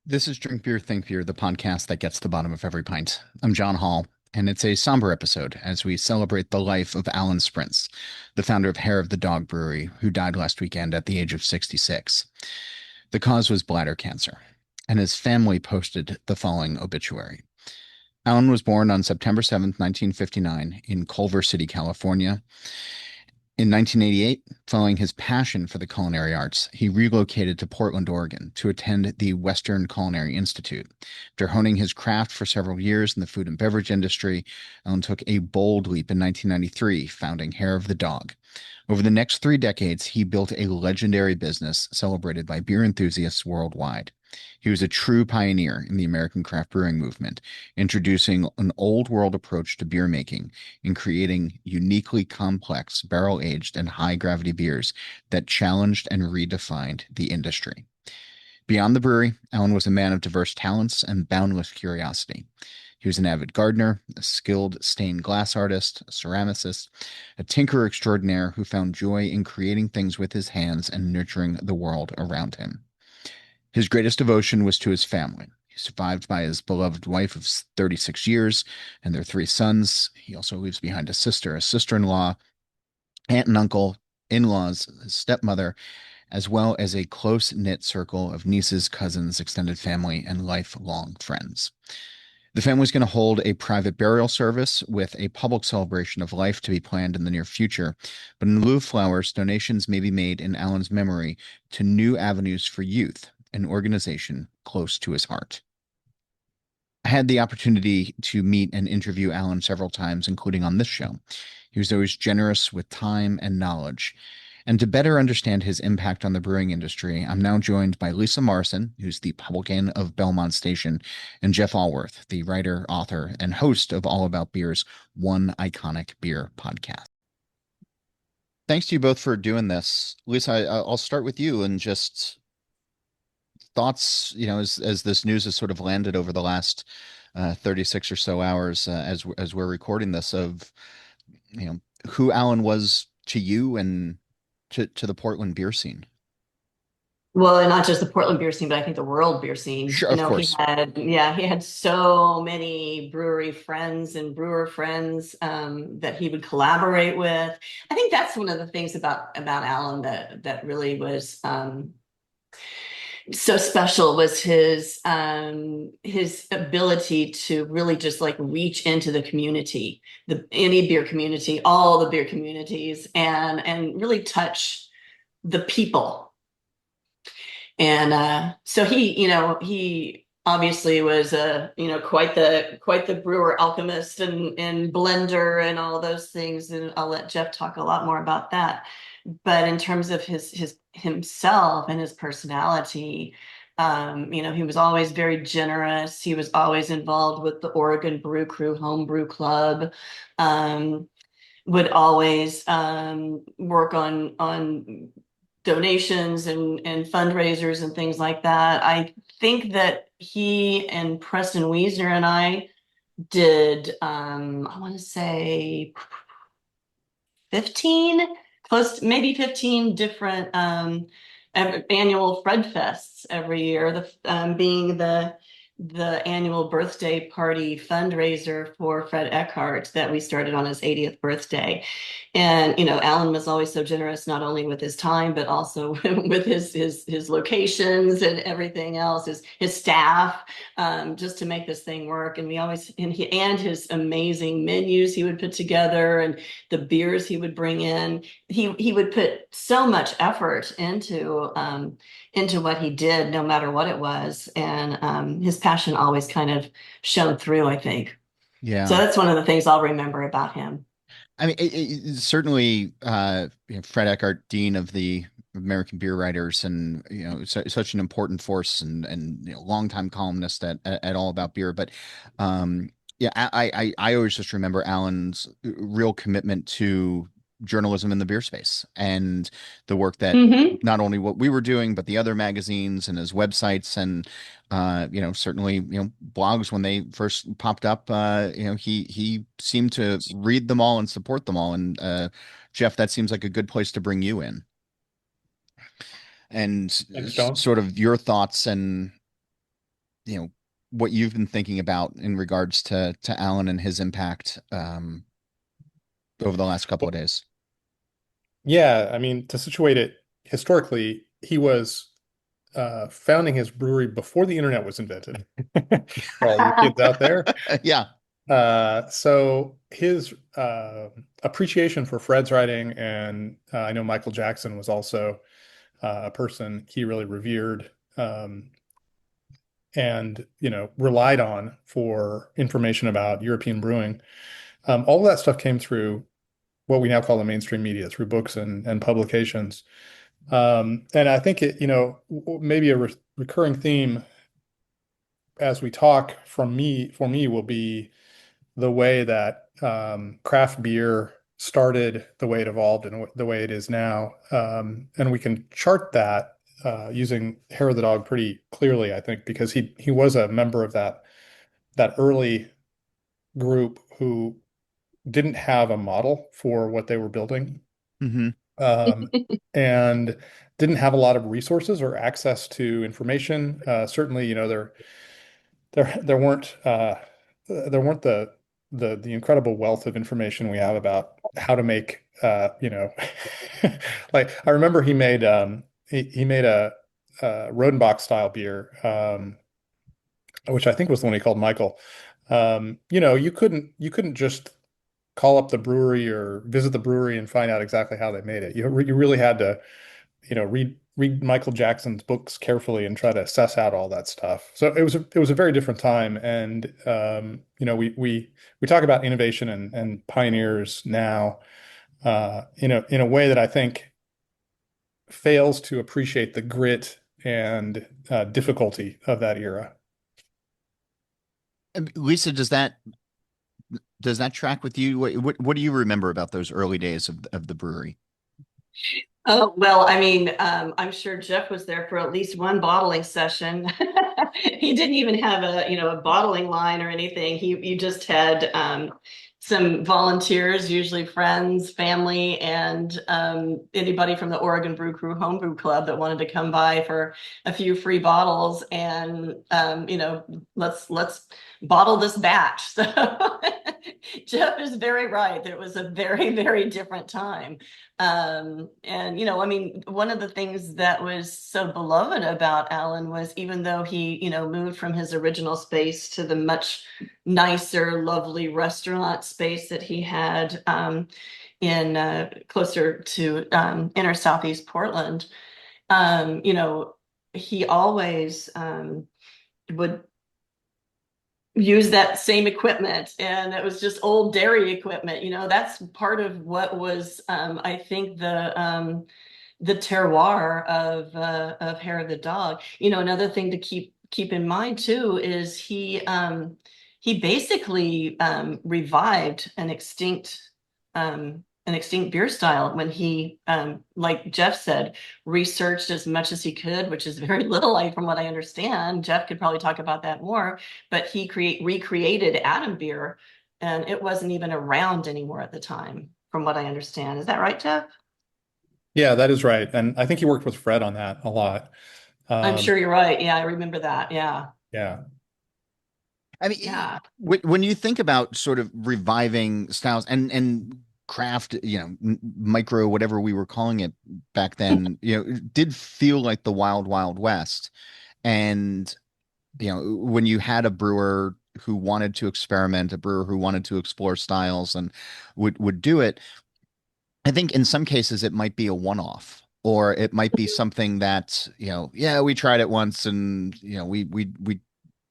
This is Drink Beer, Think Beer, the podcast that gets to the bottom of every pint. I'm John Hall, and it's a somber episode as we celebrate the life of Alan Sprints, the founder of Hair of the Dog Brewery, who died last weekend at the age of 66. The cause was bladder cancer, and his family posted the following obituary. Alan was born on September 7th, 1959, in Culver City, California. In 1988, following his passion for the culinary arts, he relocated to Portland, Oregon to attend the Western Culinary Institute. After honing his craft for several years in the food and beverage industry, Alan took a bold leap in 1993, founding Hair of the Dog. Over the next 3 decades, he built a legendary business celebrated by beer enthusiasts worldwide. He was a true pioneer in the American craft brewing movement, introducing an old world approach to beer making and creating uniquely complex barrel aged and high gravity beers that challenged and redefined the industry. Beyond the brewery, Alan was a man of diverse talents and boundless curiosity. He was an avid gardener, a skilled stained glass artist, a ceramicist, a tinkerer extraordinaire who found joy in creating things with his hands and nurturing the world around him. His greatest devotion was to his family. He's survived by his beloved wife of 36 years and their 3 sons. He also leaves behind a sister, a sister-in-law, aunt and uncle, in-laws, his stepmother, as well as a close-knit circle of nieces, cousins, extended family, and lifelong friends. The family's going to hold a private burial service with a public celebration of life to be planned in the near future. But in lieu of flowers, donations may be made in Alan's memory to New Avenues for Youth, an organization close to his heart. I had the opportunity to meet and interview Alan several times, including on this show. He was always generous with time and knowledge. And to better understand his impact on the brewing industry, I'm now joined by Lisa Morrison, who's the publican of Belmont Station, and Jeff Allworth, the writer, author, and host of All About Beer's One Iconic Beer podcast. Thanks to you both for doing this. Lisa, I'll start with you and just thoughts, as this news has sort of landed over the last 36 or so hours, as we're recording this, of who Alan was to you and to the Portland beer scene. Well, and not just the Portland beer scene, but I think the world beer scene. Sure, of course. He had so many brewery friends and brewer friends that he would collaborate with. I think that's one of the things about Alan that really was so special was his ability to really just like reach into the community, the any beer community, all the beer communities, and really touch the people. And so he obviously was quite the brewer alchemist and blender and all those things. And I'll let Jeff talk a lot more about that. But in terms of his himself and his personality, he was always very generous. He was always involved with the Oregon Brew Crew Homebrew Club. Um, would always work on donations and fundraisers and things like that. I think that he and Preston Wiesner and I did, I want to say 15, close to maybe 15 different annual Fred Fests every year, being the annual birthday party fundraiser for Fred Eckhart that we started on his 80th birthday. And Alan was always so generous, not only with his time, but also with his locations and everything else, his staff, just to make this thing work. And we always and his amazing menus he would put together and the beers he would bring in. He would put so much effort into what he did, no matter what it was. And his passion always kind of shone through, I think. So Yeah. that's one of the things I'll remember about him. I mean, certainly, Fred Eckhart, Dean of the American Beer Writers, and such an important force and longtime columnist at All About Beer. But yeah, I always just remember Alan's real commitment to journalism in the beer space and the work that Mm-hmm. not only what we were doing, but the other magazines and his websites and certainly, blogs when they first popped up, he seemed to read them all and support them all. And Jeff, that seems like a good place to bring you in and Thanks, John. sort of your thoughts and you know, what you've been thinking about in regards to Alan and his impact over the last couple of days. Yeah, I mean, to situate it historically, he was founding his brewery before the internet was invented. For all you kids out there. Yeah. So his appreciation for Fred's writing, and I know Michael Jackson was also a person he really revered, and relied on for information about European brewing. All of that stuff came through what we now call the mainstream media, through books and publications. And I think maybe a recurring theme as we talk for me will be the way that craft beer started, the way it evolved, and the way it is now. And we can chart that using Hair of the Dog pretty clearly, I think, because he was a member of that early group who didn't have a model for what they were building, Hmm. um, and didn't have a lot of resources or access to information. Certainly, there weren't the incredible wealth of information we have about how to make like I remember he made a Rodenbach style beer, which I think was the one he called Michael. You couldn't just call up the brewery or visit the brewery and find out exactly how they made it. You really had to read Michael Jackson's books carefully and try to assess out all that stuff. So it was a very different time, and we talk about innovation and pioneers now, in a way that I think fails to appreciate the grit and difficulty of that era. Lisa, does that track with you? What do you remember about those early days of the brewery? Oh, well, I mean, I'm sure Jeff was there for at least one bottling session. He didn't even have a bottling line or anything. You just had some volunteers, usually friends, family, and anybody from the Oregon Brew Crew Homebrew Club that wanted to come by for a few free bottles and let's bottle this batch. So Jeff is very right. It was a very, very different time. And I mean, one of the things that was so beloved about Alan was, even though he moved from his original space to the much nicer, lovely restaurant space that he had in closer to inner Southeast Portland, he always would use that same equipment, and it was just old dairy equipment. That's part of what was I think the terroir of Hair of the Dog. Another thing to keep in mind too is he basically revived an extinct beer style when he, like Jeff said, researched as much as he could, which is very little, from what I understand. Jeff could probably talk about that more, but he recreated Adam beer, and it wasn't even around anymore at the time, from what I understand. Is that right, Jeff? Yeah, that is right, and I think he worked with Fred on that a lot. I'm Um, sure you're right. Yeah, I remember that. Yeah. yeah. I mean, Yeah. when you think about sort of reviving styles and craft, micro, whatever we were calling it back then, it did feel like the wild, wild west. And, when you had a brewer who wanted to experiment, a brewer who wanted to explore styles and would do it, I think in some cases it might be a one-off. Or it might be something that, yeah, we tried it once and, we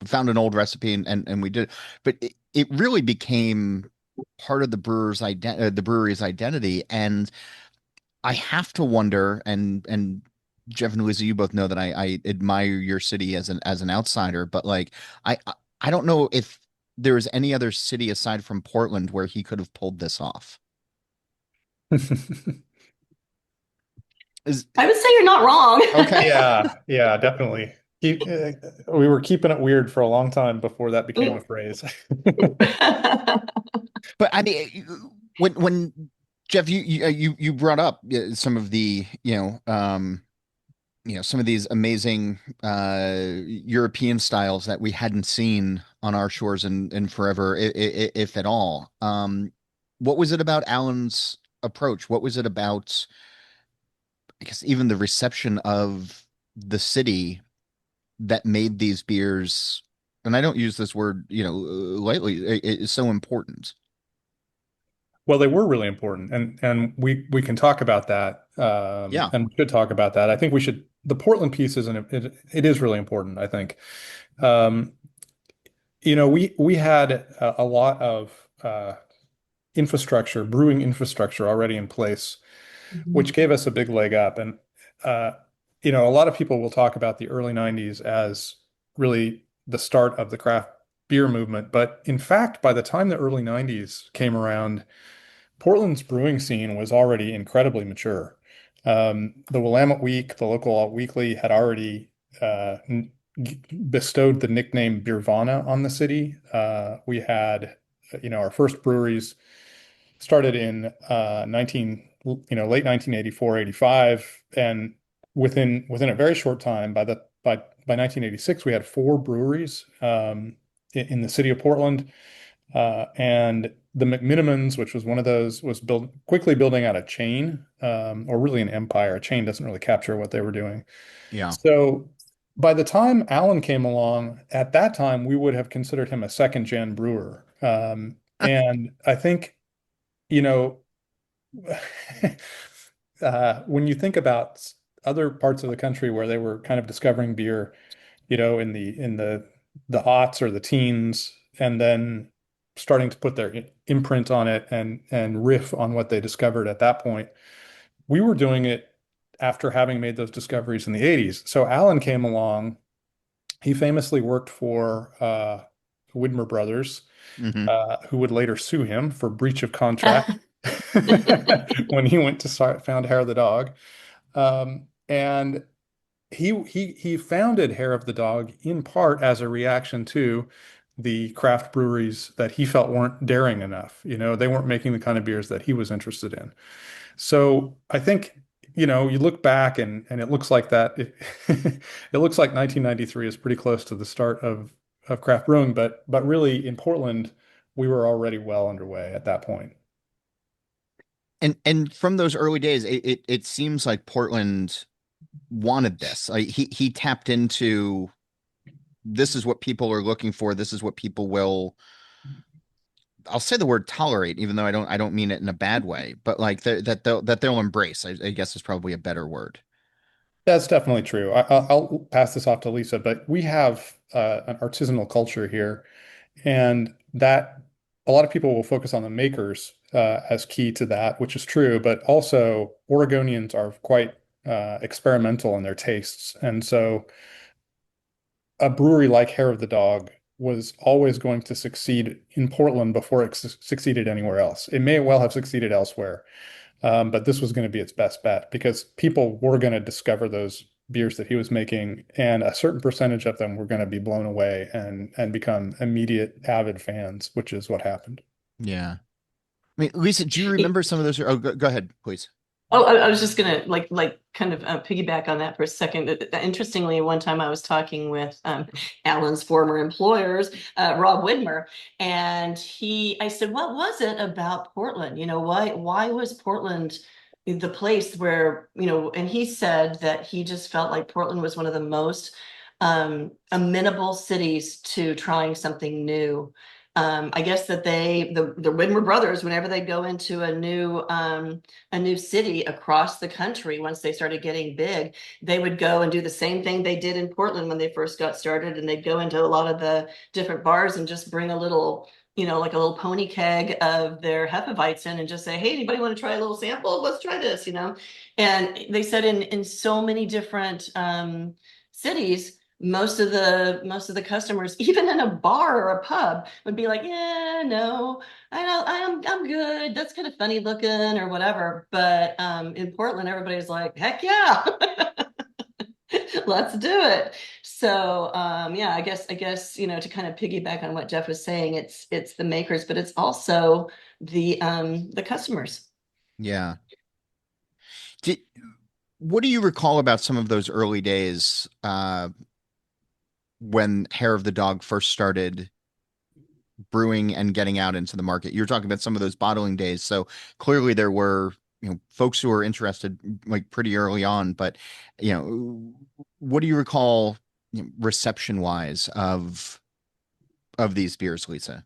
found an old recipe and we did it. But it really became part of the brewery's identity. And I have to wonder, and Jeff and Louisa, you both know that I admire your city as an outsider, but like I don't know if there is any other city aside from Portland where he could have pulled this off. Is I would say you're not wrong. okay. Yeah, yeah, definitely. We were keeping it weird for a long time before that became a phrase. But I mean, when Jeff, you brought up some of the some of these amazing European styles that we hadn't seen on our shores in forever, if at all. What was it about Alan's approach? What was it about, I guess, even the reception of the city that made these beers, and I don't use this word, lightly, is so important? Well, they were really important, and we can talk about that, Yeah. and we should talk about that. I think we should. The Portland piece it is really important, I think. Um, we had a lot of infrastructure, brewing infrastructure already in place, which Mhm. gave us a big leg up. And uh, a lot of people will talk about the early 90s as really the start of the craft beer movement. But in fact, by the time the early 90s came around, Portland's brewing scene was already incredibly mature. The Willamette Week, the local alt weekly, had already bestowed the nickname Beervana on the city. We had, our first breweries started in late 1984, 85, and within a very short time, by 1986, we had four breweries in the city of Portland. And the McMinimans, which was one of those, was quickly building out a chain, or really an empire. A chain doesn't really capture what they were doing. Yeah. So by the time Allen came along, at that time, we would have considered him a second gen brewer. And I think, you know, when you think about other parts of the country where they were kind of discovering beer, in the aughts or the teens, and then starting to put their imprint on it and riff on what they discovered at that point. We were doing it after having made those discoveries in the 80s. So Alan came along. He famously worked for Widmer Brothers, Hmm. who would later sue him for breach of contract when he went to found Hair of the Dog. And he founded Hair of the Dog in part as a reaction to the craft breweries that he felt weren't daring enough. They weren't making the kind of beers that he was interested in. So I think, you look back and it looks like that it looks like 1993 is pretty close to the start of craft brewing, but really in Portland, we were already well underway at that point. And from those early days, it seems like Portland wanted this. Like he tapped into, this is what people are looking for. This is what people will, I'll say the word tolerate, even though I don't mean it in a bad way, but like that they'll embrace, I guess is probably a better word. That's definitely true. I'll pass this off to Lisa, but we have an artisanal culture here, and that a lot of people will focus on the makers as key to that, which is true, but also Oregonians are quite experimental in their tastes. And so a brewery like Hair of the Dog was always going to succeed in Portland before it succeeded anywhere else. It may well have succeeded elsewhere, but this was going to be its best bet because people were going to discover those beers that he was making, and a certain percentage of them were going to be blown away and become immediate avid fans, which is what happened. Yeah. I mean, Lisa, do you remember some of those? Oh, go ahead, please. Oh, I was just gonna like kind of piggyback on that for a second. Interestingly, one time I was talking with Alan's former employers, Rob Widmer, and I said, "What was it about Portland? Why was Portland the place where, And he said that he just felt like Portland was one of the most amenable cities to trying something new. I guess that the Widmer brothers, whenever they go into a new city across the country, once they started getting big, they would go and do the same thing they did in Portland when they first got started. And they'd go into a lot of the different bars and just bring a little, like a little pony keg of their Hefeweizzen and just say, hey, anybody want to try a little sample? Let's try this. And they said in so many different cities, most of the customers, even in a bar or a pub, would be like, yeah, no, I know I'm good. That's kind of funny looking or whatever. But in Portland, everybody's like, heck yeah, let's do it. So yeah, I guess to kind of piggyback on what Jeff was saying, it's the makers, but it's also the customers. Yeah. Did, what do you recall about some of those early days when Hair of the Dog first started brewing and getting out into the market? You're talking about some of those bottling days, so clearly there were, folks who were interested like pretty early on. But what do you recall, reception wise of these beers, Lisa?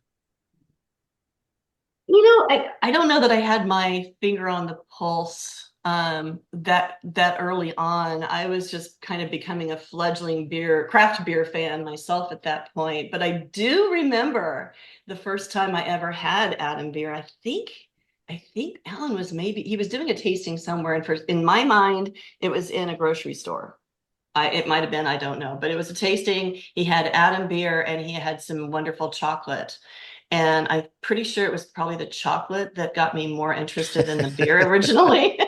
I don't know that I had my finger on the pulse that early on. I was just kind of becoming a fledgling craft beer fan myself at that point. But I do remember the first time I ever had Adam beer. I think Alan was maybe he was doing a tasting somewhere, and in my mind, it was in a grocery store. It might have been, I don't know, but it was a tasting. He had Adam beer and he had some wonderful chocolate. And I'm pretty sure it was probably the chocolate that got me more interested than the beer originally.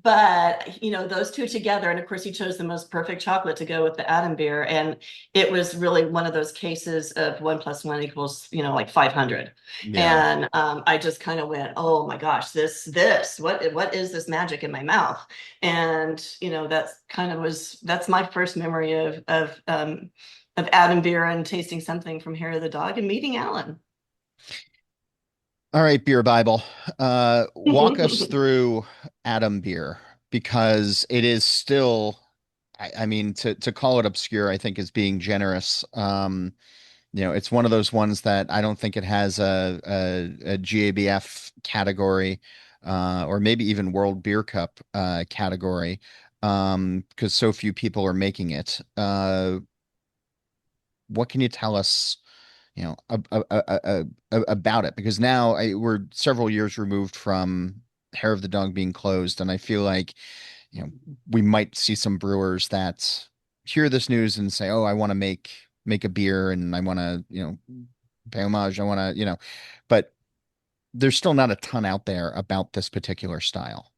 But those two together, and of course he chose the most perfect chocolate to go with the Adam beer, and it was really one of those cases of 1 + 1 = like 500. Yeah. And I just kind of went, oh my gosh, this what is this magic in my mouth? And that's my first memory of Adam beer and tasting something from Hair of the Dog and meeting Alan. All right, Beer Bible. Walk us through Adam beer, because it is still, I mean, to call it obscure, I think is being generous. It's one of those ones that I don't think it has a GABF category, or maybe even World Beer Cup category, because so few people are making it. What can you tell us, about it? Because now we're several years removed from Hair of the Dog being closed, and I feel like, you know, we might see some brewers that hear this news and say, "Oh, I want to make a beer, and I want to, pay homage. I want to, but there's still not a ton out there about this particular style."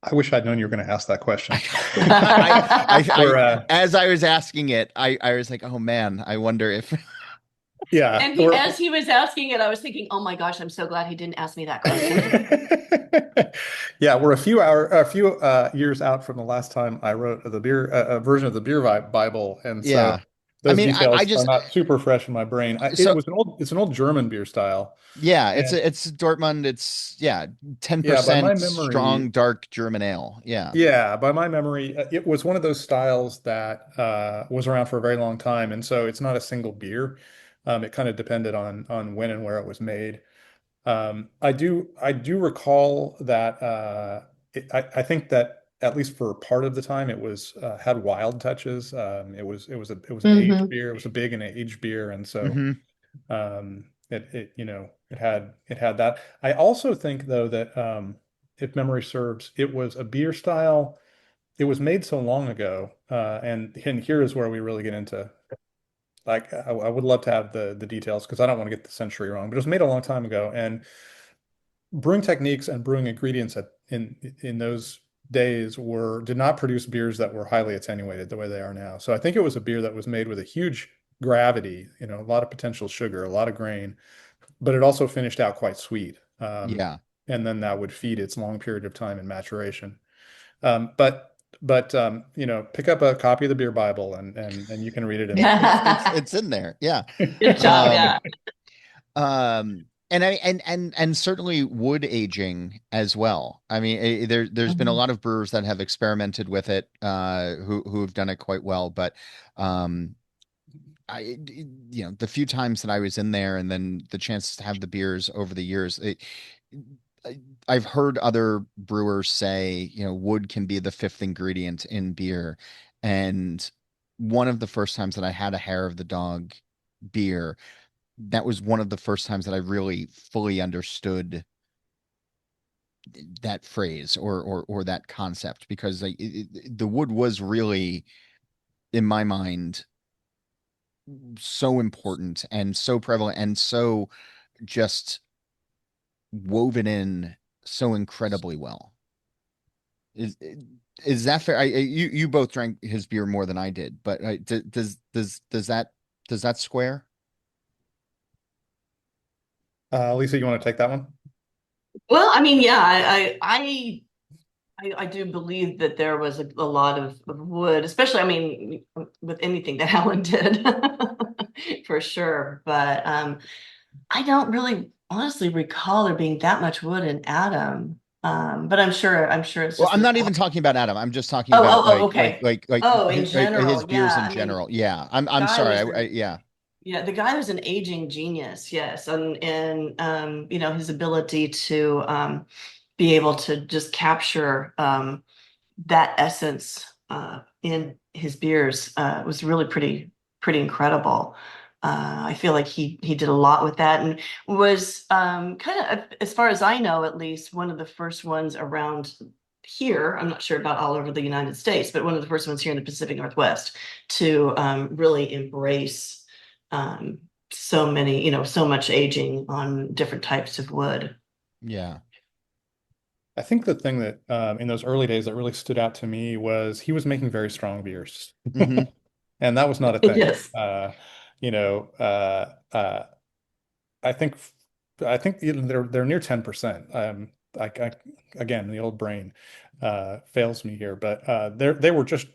I wish I'd known you were going to ask that question. I, Or as I was asking it, I was like, "Oh man, I wonder if." yeah, And or as he was asking it, I was thinking, oh my gosh, I'm so glad he didn't ask me that question. yeah, we're a few years out from the last time I wrote the beer a version of the Bible, and so Yeah. I those mean, I details are just not super fresh in my brain. so It's an old German beer style, yeah, and it's Dortmund. It's, yeah, yeah, by my 10% memory, strong dark German ale. Yeah. it was one of those styles that was around for a very long time, and so it's not a single beer. It kind of depended on when and where it was made. I do recall that I think that at least for part of the time it was had wild touches. It was an aged Hmm. beer. It was a big and aged beer, and so Hmm. it had that. I also think though that if memory serves, it was a beer style. It was made so long ago, and here is where we really get into, like, I would love to have the details because I don't want to get the century wrong, but it was made a long time ago, and brewing techniques and brewing ingredients in those days were did not produce beers that were highly attenuated the way they are now. So I think it was a beer that was made with a huge gravity, a lot of potential sugar, a lot of grain, but it also finished out quite sweet. Yeah. And then that would feed its long period of time in maturation. But pick up a copy of the Beer Bible and you can read it in there. It's in there. Yeah. Good job. Um, Yeah. and certainly wood aging as well. I mean, there's been a Mhm. lot of brewers that have experimented with it, who have done it quite well. But um, the few times that I was in there, and then the chance to have the beers over the years, I've heard other brewers say, wood can be the fifth ingredient in beer. And one of the first times that I had a Hair of the Dog beer, that was one of the first times that I really fully understood that phrase, or that concept, because like, the wood was really, in my mind, so important and so prevalent and so just woven in so incredibly well. Is is that fair? You both drank his beer more than I did, but does that square? Lisa, you want to take that one? Well, I mean, yeah, I I do believe that there was a lot of wood, especially, I mean, with anything that Alan did, for sure. But I don't really honestly recall there being that much wood in Adam. But I'm sure it's Well, just I'm this. not even talking about Adam. I'm just talking Oh, about okay. Oh, in his general, beers yeah. in I mean, general. Yeah, the I'm guy sorry. was Yeah, yeah, the guy was an aging genius, yes, and you know, his ability to be able to just capture that essence in his beers was really pretty incredible. I feel like he did a lot with that and was kind of, as far as I know, at least one of the first ones around here. I'm not sure about all over the United States, but one of the first ones here in the Pacific Northwest to really embrace um, so many, you know, so much aging on different types of wood. yeah. I think the thing that in those early days that really stood out to me was he was making very strong beers. Hmm. And that was not a thing. Yes. You know, I think they're near 10%. I again, the old brain fails me here, but they were just,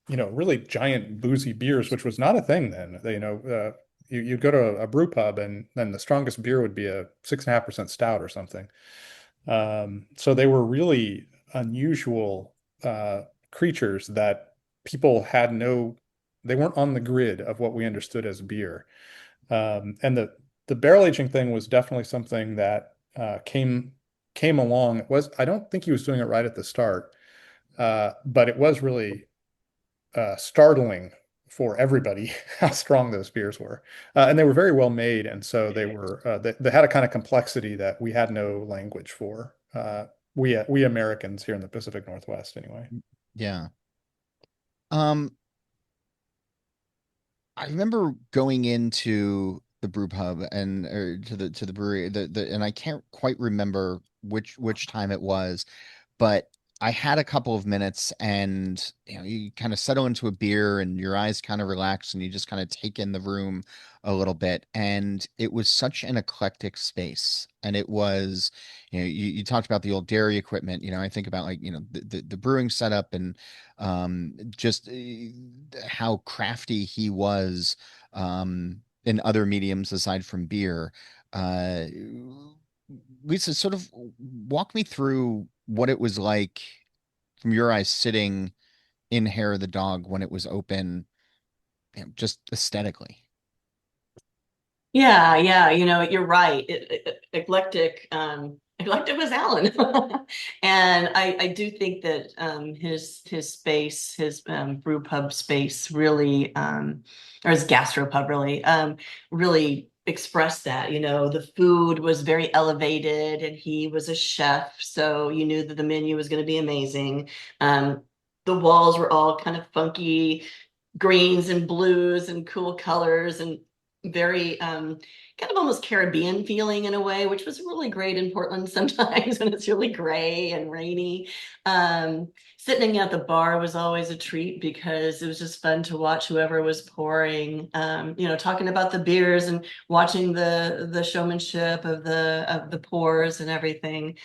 you know, really giant boozy beers, which was not a thing then. They, you know, you go to a brew pub and then the strongest beer would be a 6.5% stout or something. So they were really unusual creatures that people had no, they weren't on the grid of what we understood as beer. And the barrel aging thing was definitely something that came along. It was, I don't think he was doing it right at the start, but it was really startling for everybody how strong those beers were. And they were very well made, and so they had a kind of complexity that we had no language for. We Americans here in the Pacific Northwest, anyway. Yeah. Um, I remember going into the brew pub and or to the brewery and I can't quite remember which time it was, but I had a couple of minutes and you kind of settle into a beer and your eyes kind of relax and you just kind of take in the room a little bit. And it was such an eclectic space. And it was, you talked about the old dairy equipment. I think about like, the brewing setup and just how crafty he was in other mediums aside from beer. Uh, Lisa, sort of walk me through what it was like from your eyes sitting in Hair of the Dog when it was open, just aesthetically. Yeah, yeah, you know, you're right. Eclectic, eclectic was Alan. And I do think that his space, his brew pub space really or his gastropub really expressed that. You know, the food was very elevated and he was a chef, so you knew that the menu was going to be amazing. The walls were all kind of funky greens and blues and cool colors and very kind of almost Caribbean feeling in a way, which was really great in Portland sometimes when it's really gray and rainy. Sitting at the bar was always a treat because it was just fun to watch whoever was pouring, you know, talking about the beers and watching the showmanship of the pours and everything.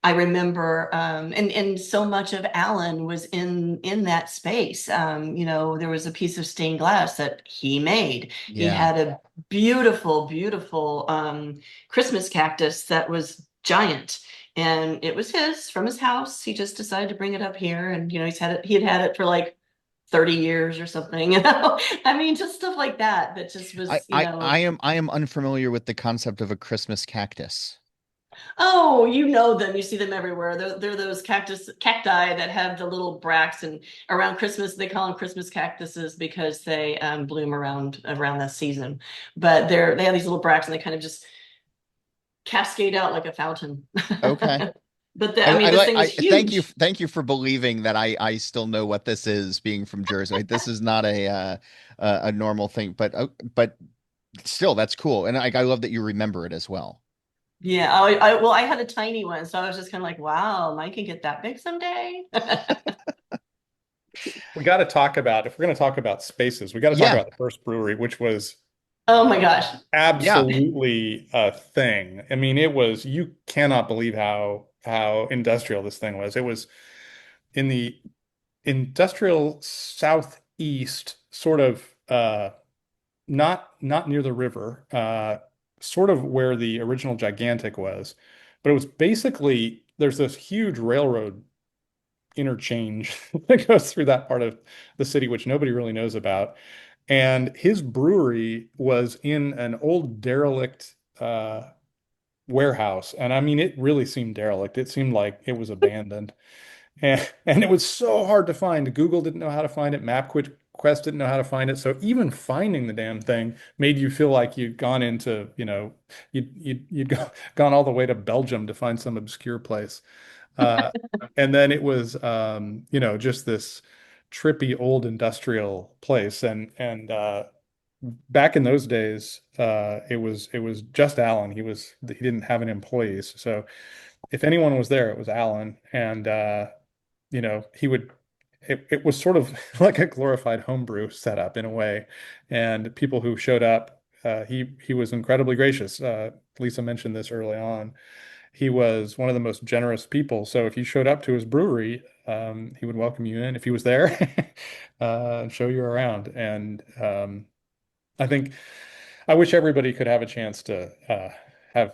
I remember, and so much of Alan was in that space. You know, there was a piece of stained glass that he made. He Yeah. had a beautiful Christmas cactus that was giant, and it was his from his house. He just decided to bring it up here, and you know, he had had it for like 30 years or something. You know, I mean, just stuff like that. That just I, was, you I, know. I am unfamiliar with the concept of a Christmas cactus. Oh, you know them. You see them everywhere. They're those cacti that have the little bracts, and around Christmas they call them Christmas cactuses because they bloom around that season. But they have these little bracts, and they kind of just cascade out like a fountain. Okay. I mean, this thing was I huge. thank you for believing that I still know what this is being from Jersey. Like, this is not a normal thing, but still that's cool. And I love that you remember it as well. Yeah. Well, I had a tiny one, so I was just kind of like, wow, mine can get that big someday. We got to talk about, if we're going to talk about spaces, we got to talk Yeah. about the first brewery, which was Oh my gosh. Yeah. absolutely a thing. I mean, it was, you cannot believe how industrial this thing was. It was in the industrial southeast, sort of not near the river, sort of where the original Gigantic was. But it was basically there's this huge railroad interchange that goes through that part of the city, which nobody really knows about. And his brewery was in an old derelict warehouse. And I mean, it really seemed derelict. It seemed like it was abandoned. And it was so hard to find. Google didn't know how to find it. MapQuest didn't know how to find it. So even finding the damn thing made you feel like you'd gone into, gone all the way to Belgium to find some obscure place. Uh, and then it was, just this trippy old industrial place. And back in those days, it was just Alan. He didn't have any employees. So if anyone was there, it was Alan. And he would. It was sort of like a glorified homebrew setup in a way. And people who showed up, he was incredibly gracious. Lisa mentioned this early on. He was one of the most generous people. So if you showed up to his brewery, he would welcome you in if he was there, and show you around. And I think I wish everybody could have a chance to have.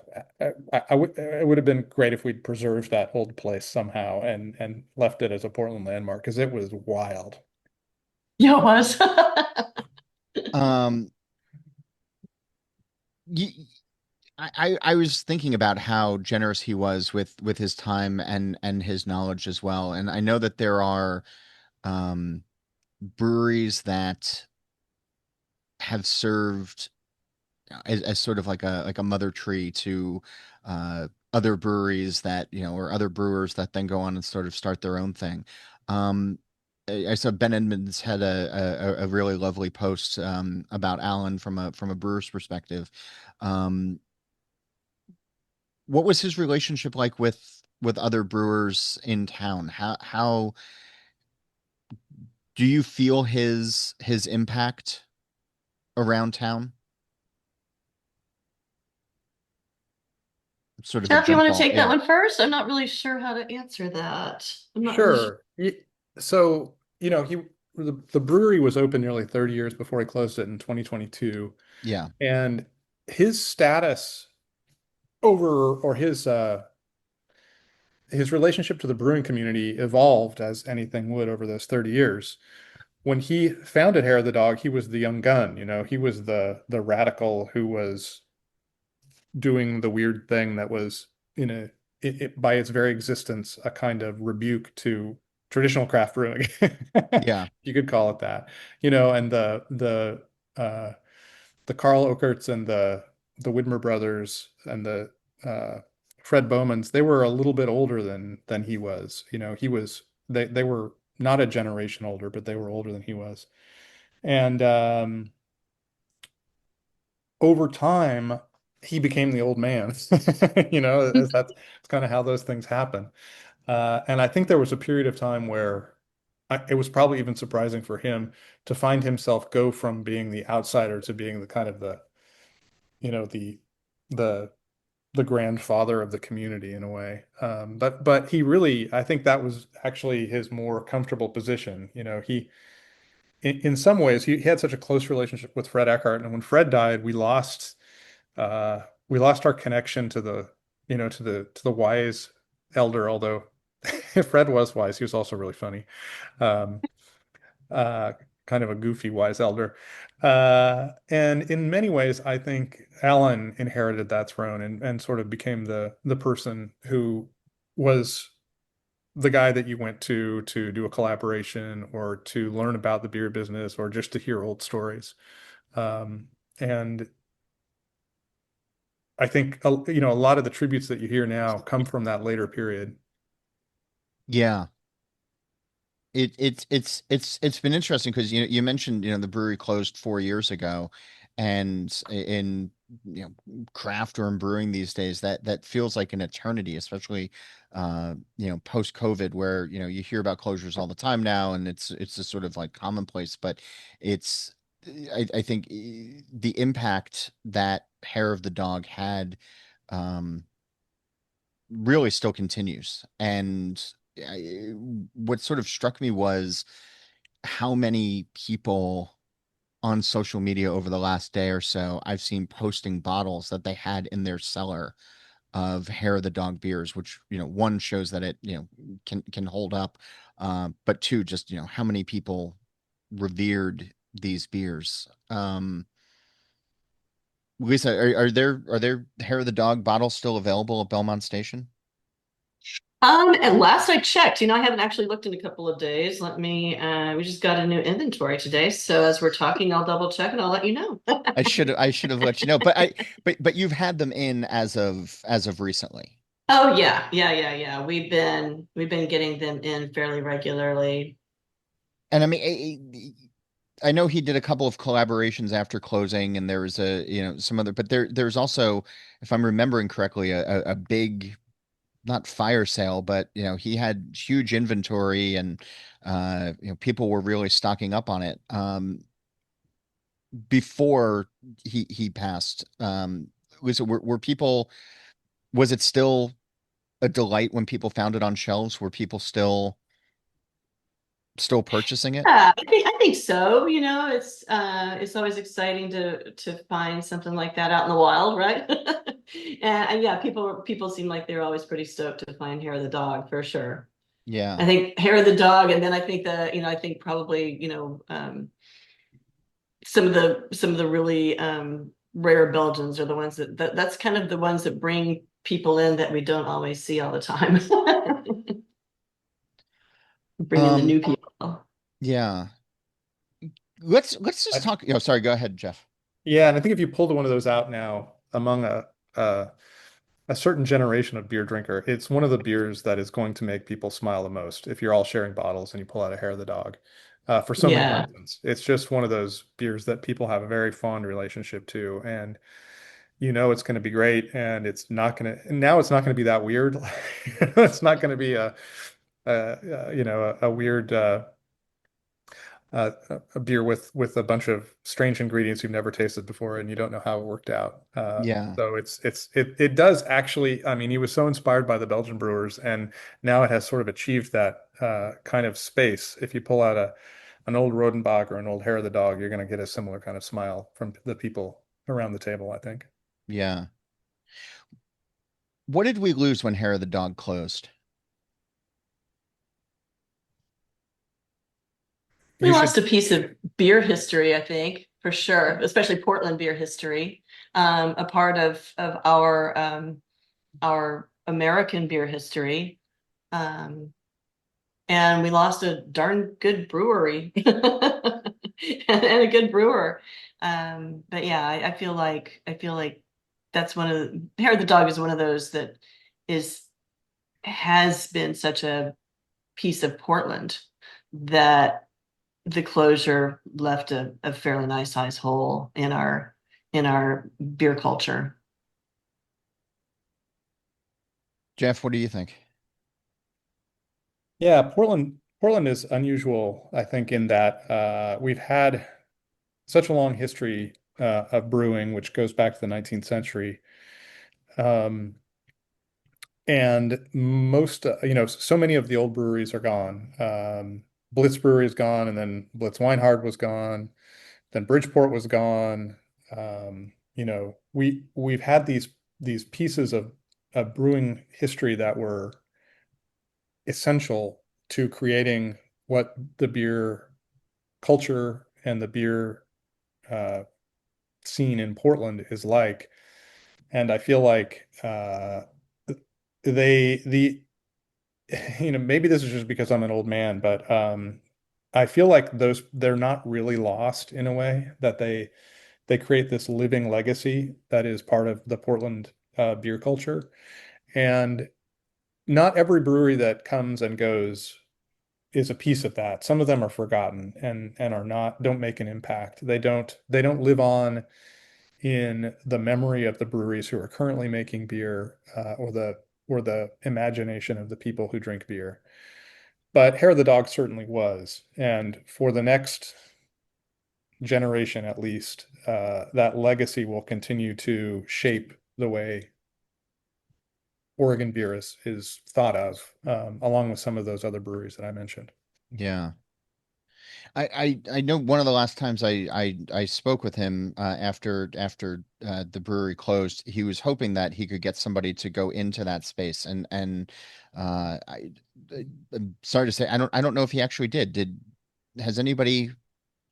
It would have been great if we'd preserved that old place somehow and left it as a Portland landmark because it was wild. Yeah, it was. Um, y I was thinking about how generous he was with his time and his knowledge as well. And I know that there are um breweries that have served as sort of like a mother tree to other breweries that, or other brewers that then go on and sort of start their own thing. I saw Ben Edmonds had a really lovely post about Alan from a brewer's perspective. Um, what was his relationship like with other brewers in town? How do you feel his impact around town? Sort of a Jeff, you jump want to ball. take that Yeah. one first? I'm not really sure how to answer that. I'm not really sure. Sure. So, the brewery was open nearly 30 years before he closed it in 2022. Yeah. And his status over or his relationship to the brewing community evolved as anything would over those 30 years. When he founded Hair of the Dog, he was the young gun, he was the radical who was doing the weird thing that was in by its very existence a kind of rebuke to traditional craft brewing. Yeah. You could call it that. And the Carl Okerts and the Widmer brothers and the Fred Bowmans, they were a little bit older than he was. They were not a generation older, but they were older than he was. And over time, he became the old man. That's kind of how those things happen. And I think there was a period of time where it was probably even surprising for him to find himself go from being the outsider to being the kind of you know, the the the grandfather of the community in a way. But he really, I think that was actually his more comfortable position. In some ways, he had such a close relationship with Fred Eckhart, and when Fred died, we lost our connection to the wise elder. Although if Fred was wise, he was also really funny. Um, uh, Kind of a goofy wise elder. And in many ways, I think Alan inherited that throne and sort of became the person who was the guy that you went to do a collaboration or to learn about the beer business or just to hear old stories. And I think, a lot of the tributes that you hear now come from that later period. Yeah. It's been interesting because you mentioned the brewery closed 4 years ago, and in craft or in brewing these days that feels like an eternity, especially post COVID, where you hear about closures all the time now, and it's just sort of like commonplace. But it's I think the impact that Hair of the Dog had, um really still continues. And I, what sort of struck me was how many people on social media over the last day or so I've seen posting bottles that they had in their cellar of Hair of the Dog beers, which, one shows that it, can hold up. But two, just, how many people revered these beers. Lisa, are there Hair of the Dog bottles still available at Belmont Station? And last I checked, I haven't actually looked in a couple of days. We just got a new inventory today. So as we're talking, I'll double check and I'll let you know. I should have let you know, but you've had them in as of recently. Oh yeah, yeah, yeah, yeah. We've been getting them in fairly regularly. And I mean, I know he did a couple of collaborations after closing, and there was some other, but there's also, if I'm remembering correctly, a big, not fire sale, but he had huge inventory, and people were really stocking up on it before he passed. Lisa, were people, was it still a delight when people found it on shelves? Were people still purchasing it? Yeah, I think so. It's always exciting to find something like that out in the wild, right? And yeah, people seem like they're always pretty stoked to find Hair of the Dog for sure. I Yeah. think Hair of the Dog, and then I think I think probably, some of the really rare Belgians are the ones that's kind of the ones that bring people in that we don't always see all the time. Bring in the Um, new people. yeah. Let's just I, talk. Oh, sorry, go ahead, Jeff. yeah, and I think if you pulled one of those out now among a a certain generation of beer drinker, it's one of the beers that is going to make people smile the most if you're all sharing bottles and you pull out a Hair of the Dog. For so many Yeah. reasons. It's just one of those beers that people have a very fond relationship to, and it's going to be great, and it's not going to be that weird. It's not going to be a weird a beer with a bunch of strange ingredients you've never tasted before and you don't know how it worked out. Yeah. So it does actually. I mean, he was so inspired by the Belgian brewers, and now it has sort of achieved that kind of space. If you pull out an old Rodenbach or an old Hair of the Dog, you're going to get a similar kind of smile from the people around the table, I think. Yeah. What did we lose when Hair of the Dog closed? We You lost should. a piece of beer history, I think, for sure, especially Portland beer history. A part of our American beer history. Um, and we lost a darn good brewery and a good brewer. But yeah, I feel like that's one of Hair of the Dog is one of those that is has been such a piece of Portland that the closure left a fairly nice sized hole in our beer culture. Jeff, what do you think? Yeah, Portland is unusual, I think, in that we've had such a long history of brewing, which goes back to the 19th century. Um, and so many of the old breweries are gone. Blitz Brewery is gone, and then Blitz Weinhard was gone. Then Bridgeport was gone. We've had these pieces of brewing history that were essential to creating what the beer culture and the beer uh, scene in Portland is like. And I feel like they the maybe this is just because I'm an old man, but I feel like they're not really lost in a way that they create this living legacy that is part of the Portland beer culture. And not every brewery that comes and goes is a piece of that. Some of them are forgotten and don't make an impact. They don't live on in the memory of the breweries who are currently making beer or the imagination of the people who drink beer. But Hair of the Dog certainly was, and for the next generation at least, that legacy will continue to shape the way Oregon beer is thought of, along with some of those other breweries that I mentioned. Yeah. I know one of the last times I spoke with him after the brewery closed, he was hoping that he could get somebody to go into that space and uh I I'm sorry to say I don't know if he actually did. Has anybody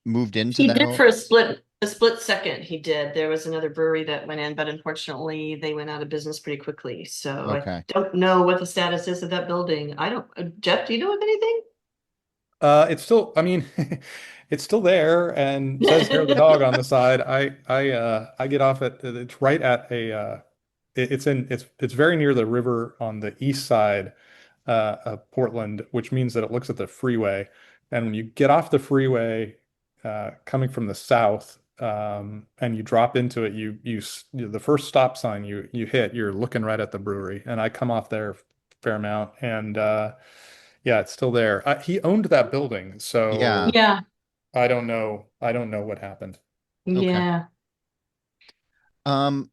moved into He that? did for a split second. He did. There was another brewery that went in, but unfortunately, they went out of business pretty quickly. So I Okay. don't know what the status is of that building. I don't. Jeff, do you know of It's still, I mean, it's still there and says hair of the anything? dog on the side. I get off at it's right at it's very near the river on the east side of Portland, which means that it looks at the freeway. And when you get off the freeway, coming from the south, and you drop into it, the first stop sign you hit, you're looking right at the brewery. And I come off there a fair amount, and yeah, it's still there. He owned that building, Yeah. so Yeah, I don't know what happened. Okay. yeah. Um,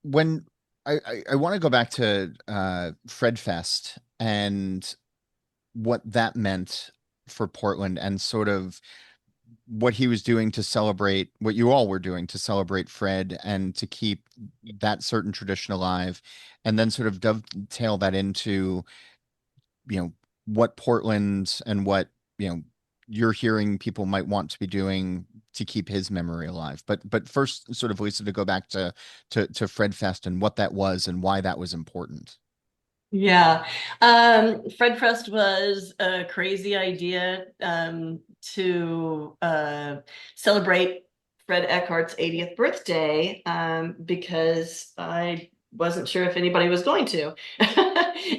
when I want to go back to Fred Fest and what that meant for Portland and sort of what he was doing to celebrate what you all were doing to celebrate Fred and to keep that certain tradition alive, and then sort of dovetail that into, what Portland and what, you're hearing people might want to be doing to keep his memory alive. But first, sort of, Lisa, to go back to Fred Fest and what that was and why that was important. Yeah. Fred Fest was a crazy idea to celebrate Fred Eckhart's 80th birthday because I wasn't sure if anybody was going to.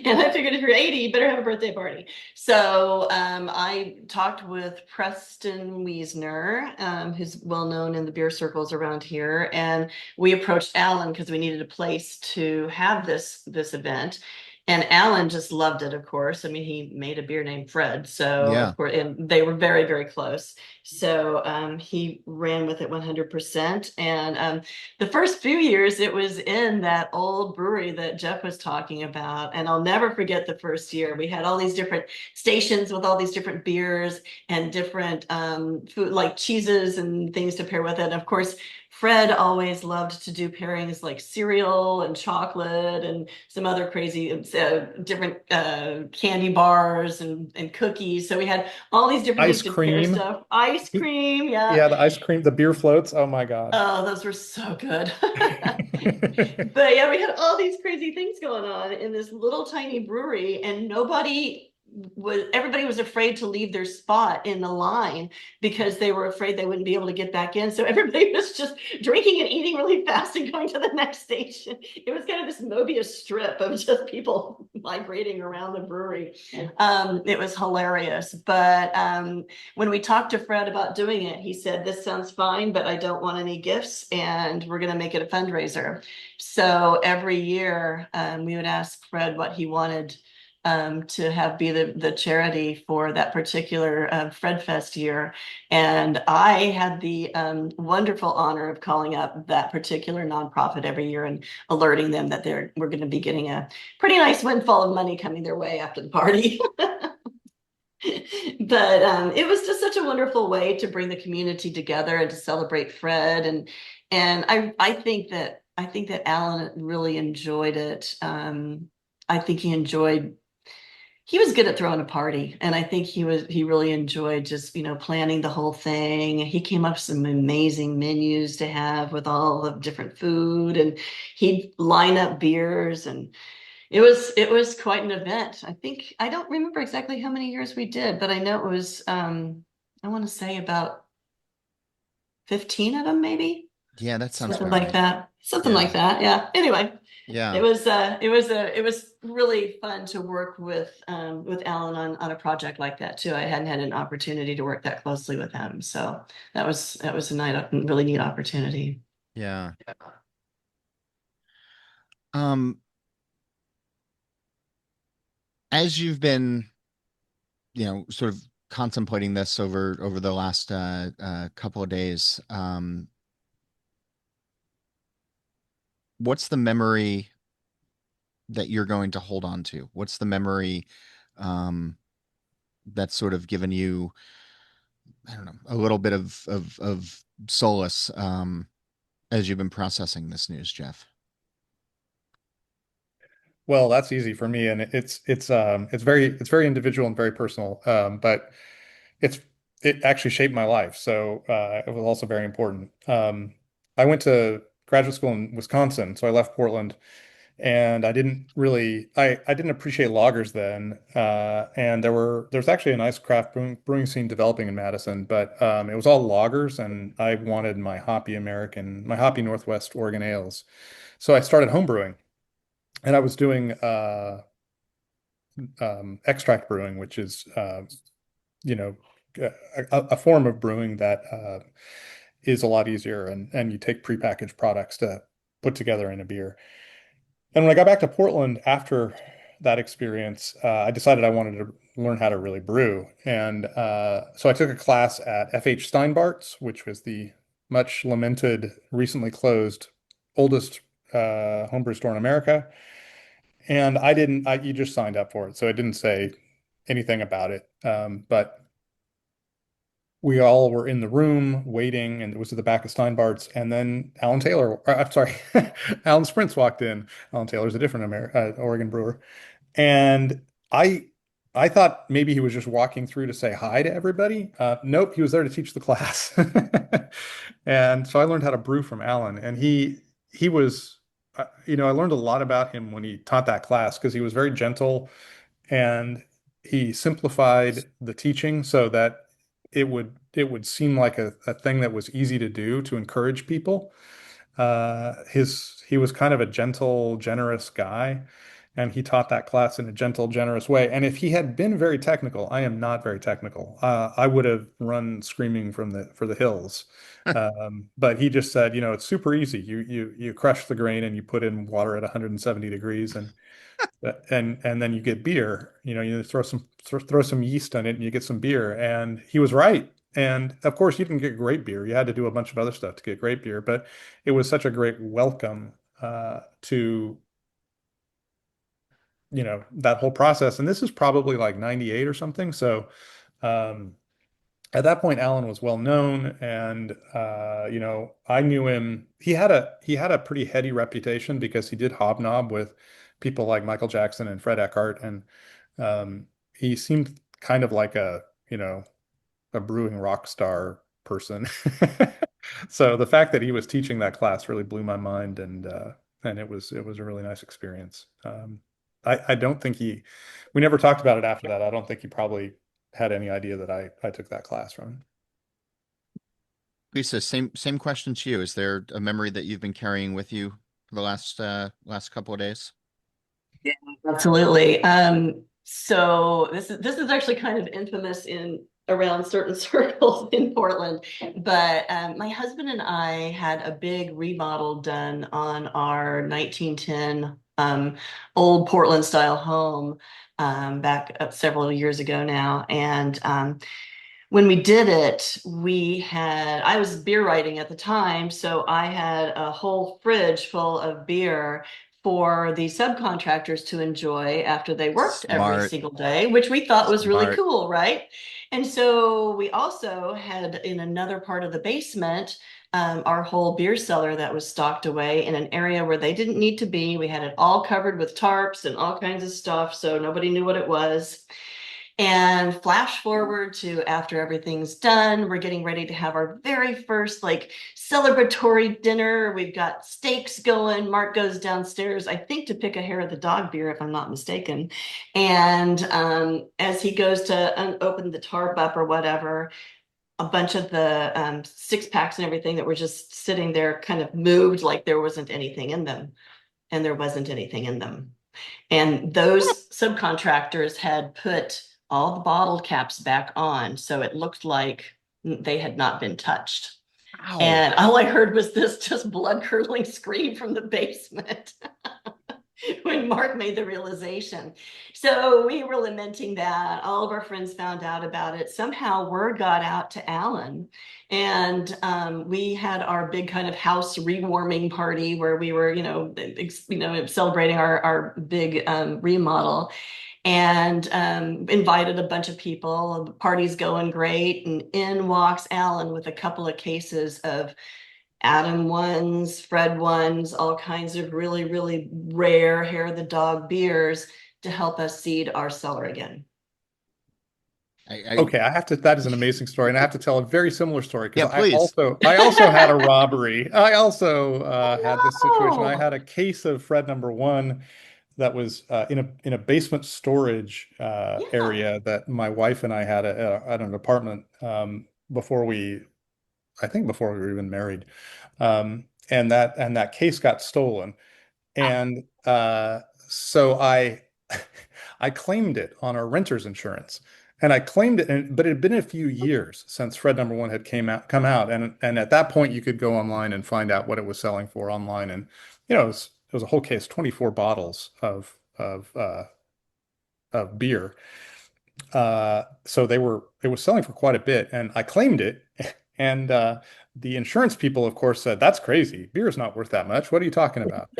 And I figured if you're 80, you better have a birthday party. So I talked with Preston Wiesner, who's well known in the beer circles around here, and we approached Alan because we needed a place to have this event. And Alan just loved it, of course. I mean, he made a beer named Fred. So, Yeah. of course, and they were very, very close. So he ran with it 100%. And the first few years, it was in that old brewery that Jeff was talking about. And I'll never forget the first year. We had all these different stations with all these different beers and different food, like cheeses and things to pair with it. And of course, Fred always loved to do pairings like cereal and chocolate and some other crazy different candy bars and cookies. So we had all these different things Ice to pair cream. stuff. Ice cream, yeah. Yeah, the ice cream, the beer floats. Oh my God. Oh, those were so good. But yeah, we had all these crazy things going on in this little tiny brewery, and everybody was afraid to leave their spot in the line because they were afraid they wouldn't be able to get back in. So everybody was just drinking and eating really fast and going to the next station. It was kind of this Mobius strip of just people migrating around the brewery. It was hilarious. But when we talked to Fred about doing it, he said, "This sounds fine, but I don't want any gifts, and we're going to make it a fundraiser." So every year, we would ask Fred what he wanted to have be the charity for that particular Fred Fest year. And I had the wonderful honor of calling up that particular nonprofit every year and alerting them that we're going to be getting a pretty nice windfall of money coming their way after the party. But it was just such a wonderful way to bring the community together and to celebrate Fred. And I think that Alan really enjoyed it. I think he was good at throwing a party, and I think he really enjoyed just planning the whole thing. He came up with some amazing menus to have with all of different food, and he'd line up beers, and it was quite an event. I don't remember exactly how many years we did, but I know it was I want to say about 15 of them, maybe. Yeah, that sounds Something about like right. that. Something Yeah. like that. Yeah. Anyway, Yeah. it was really fun to work with Alan on a project like that too. I hadn't had an opportunity to work that closely with him. So that was a really neat opportunity. Yeah. Um, as you've been, sort of contemplating this over the last couple of days, what's the memory that you're going to hold on to? What's the memory um, that's sort of given you, I don't know, a little bit of solace as you've been processing this news, Jeff? Well, that's easy for me, and it's very individual and very personal. But it's it actually shaped my life, so it was also very important. I went to graduate school in Wisconsin, so I left Portland, and I didn't appreciate lagers then. And there's actually a nice craft brewing scene developing in Madison, but it was all lagers, and I wanted my hoppy Northwest Oregon ales. So I started home brewing, and I was doing extract brewing, which is you know a form of brewing that is a lot easier, and you take prepackaged products to put together in a beer. And when I got back to Portland after that experience, I decided I wanted to learn how to really brew. And so I took a class at F.H. Steinbart's, which was the much lamented, recently closed, oldest homebrew store in America. And you just signed up for it. So it didn't say anything about it. But we all were in the room waiting, and it was at the back of Steinbart's. And then I'm sorry, Alan Sprintz walked in. Alan Taylor's a different Oregon brewer. And I I thought maybe he was just walking through to say hi to everybody. Nope, he was there to teach the class. And so I learned how to brew from Alan, and he was, I learned a lot about him when he taught that class because he was very gentle and he simplified the teaching so that it would seem like a thing that was easy to do to encourage people. He was kind of a gentle, generous guy, and he taught that class in a gentle, generous way. And if he had been very technical, I am not very technical. I would have run screaming for the hills. But he just said, it's super easy. You crush the grain and you put in water at 170 degrees, and then you get beer. You throw some yeast on it and you get some beer. And he was right. And of course, you didn't get great beer. You had to do a bunch of other stuff to get great beer. But it was such a great welcome to that whole process. And this is probably like 98 or something. So um, at that point, Alan was well known, and I knew him. He had a pretty heady reputation because he did hobnob with people like Michael Jackson and Fred Eckhart, and he seemed kind of like a brewing rock star person. So the fact that he was teaching that class really blew my mind, and it was a really nice experience. I don't think we never talked about it after that. I don't think he probably had any idea that I took that class from him. Lisa, same question to you. Is there a memory that you've been carrying with you for the last couple of days? Yeah, absolutely. So this is actually kind of infamous in around certain circles in Portland, but my husband and I had a big remodel done on our 1910 old Portland style home back several years ago now, and when we did it, I was beer writing at the time, so I had a whole fridge full of beer for the subcontractors to enjoy after they worked every Smart, single day, which we thought was really smart. cool, right? And so we also had in another part of the basement, our whole beer cellar that was stocked away in an area where they didn't need to be. We had it all covered with tarps and all kinds of stuff, so nobody knew what it was. And flash forward to after everything's done, we're getting ready to have our very first like celebratory dinner. We've got steaks going. Mark goes downstairs, I think, to pick a hair of the dog beer, if I'm not mistaken. And as he goes to open the tarp up or whatever, a bunch of the six packs and everything that were just sitting there kind of moved like there wasn't anything in them. And there wasn't anything in them. And those subcontractors had put all the bottle caps back on, so it looked like they had not been touched. Ow. And all I heard was this just blood curdling scream from the basement. when Mark made the realization. So we were lamenting that. All of our friends found out about it. Somehow word got out to Alan. And we had our big kind of house rewarming party where we were, celebrating our big remodel, and invited a bunch of people. The party's going great. And in walks Alan with a couple of cases of Adam ones, Fred ones, all kinds of really, really rare hair of the dog beers to help us seed our cellar again. Okay, that is an amazing story, and I have to tell a very similar story because Yeah, please. I also had a robbery. I also had this situation. I Oh had a case of Fred number one that was in a basement storage no. Yeah. area that my wife and I had at an apartment before I think before we were even married. And that case got stolen. And so I I claimed it on our renter's insurance. And I claimed it, but it had been a few years since Fred number one had come out, and at that point you could go online and find out what it was selling for online, and it was a whole case, 24 bottles of beer. So it was selling for quite a bit, and I claimed it, and the insurance people, of course, said that's crazy. Beer is not worth that much. What are you talking about?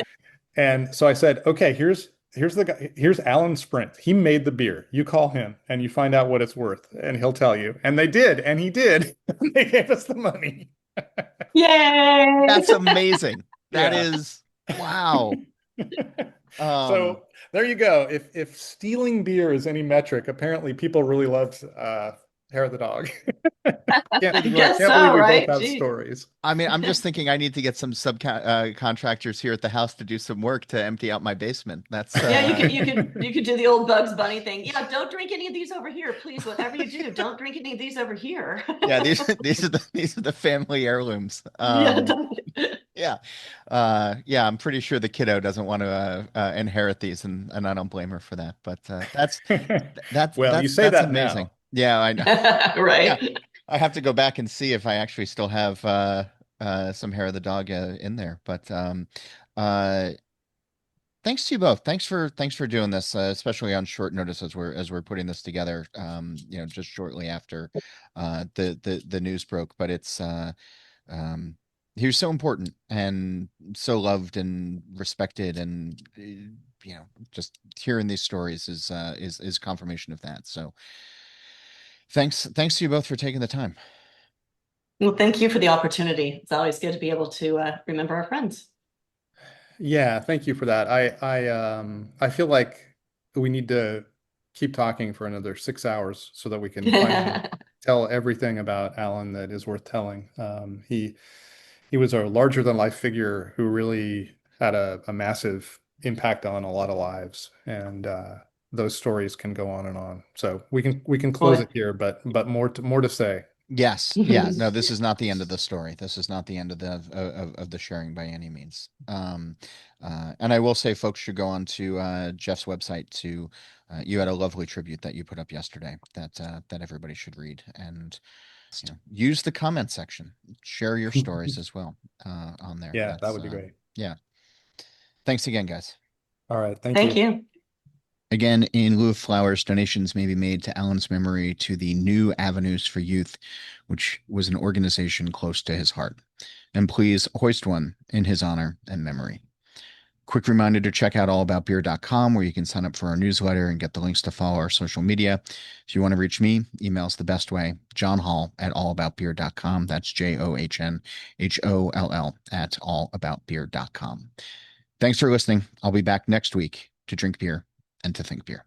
And so I said, okay, here's the guy. Here's Alan Sprint. He made the beer. You call him and you find out what it's worth, and he'll tell you. And they did, and he did. They gave us the money. Yay. That's amazing. That Yeah. is wow. So there you go. If stealing beer is any metric, apparently people really loved Hair of the Dog. I Can't guess believe so, we both right? have Jeez. stories. I mean, I'm just thinking I need to get some contractors here at the house to do some work to empty out my basement. That's Yeah, you could do the old Bugs Bunny thing. Yeah, don't drink any of these over here, please. Whatever you do, don't drink any of these over here. yeah, these are the family heirlooms. Yeah, don't. Yeah. Yeah, I'm pretty sure the kiddo doesn't want to inherit these, and I don't blame her for that. But Well, you say that's that amazing. now. Yeah, I know. Yeah, Right. I have to go back and see if I actually still have some hair of the dog in there. But uh, thanks to you both. Thanks for doing this, especially on short notice as we're putting this together. Just shortly after the news broke. But it's um, he was so important and so loved and respected, and just hearing these stories is confirmation of that. So thanks to you both for taking the time. Well, thank you for the opportunity. It's always good to be able to remember our friends. Yeah, thank you for that. I feel like we need to keep talking for another 6 hours so that we can finally tell everything about Alan that is worth telling. He was a larger than life figure who really had a massive impact on a lot of lives, and those stories can go on and on. So we can close Boy. it here, but more to say. Yes, yeah, no, this is not the end of the story. This is not the end of the sharing by any means. And I will say, folks should go on to Jeff's website to. You had a lovely tribute that you put up yesterday that everybody should read, and use the comment section. Share your stories as well on there. Yeah, that That's would be great. yeah. Thanks again, guys. All right, thank Thank you. you. Again, in lieu of flowers, donations may be made to Alan's memory to the New Avenues for Youth, which was an organization close to his heart. And please hoist one in his honor and memory. Quick reminder to check out allaboutbeer.com, where you can sign up for our newsletter and get the links to follow our social media. If you want to reach me, email's the best way. John Hall at allaboutbeer.com. That's JOHNHOLL at allaboutbeer.com. Thanks for listening. I'll be back next week to drink beer and to think beer.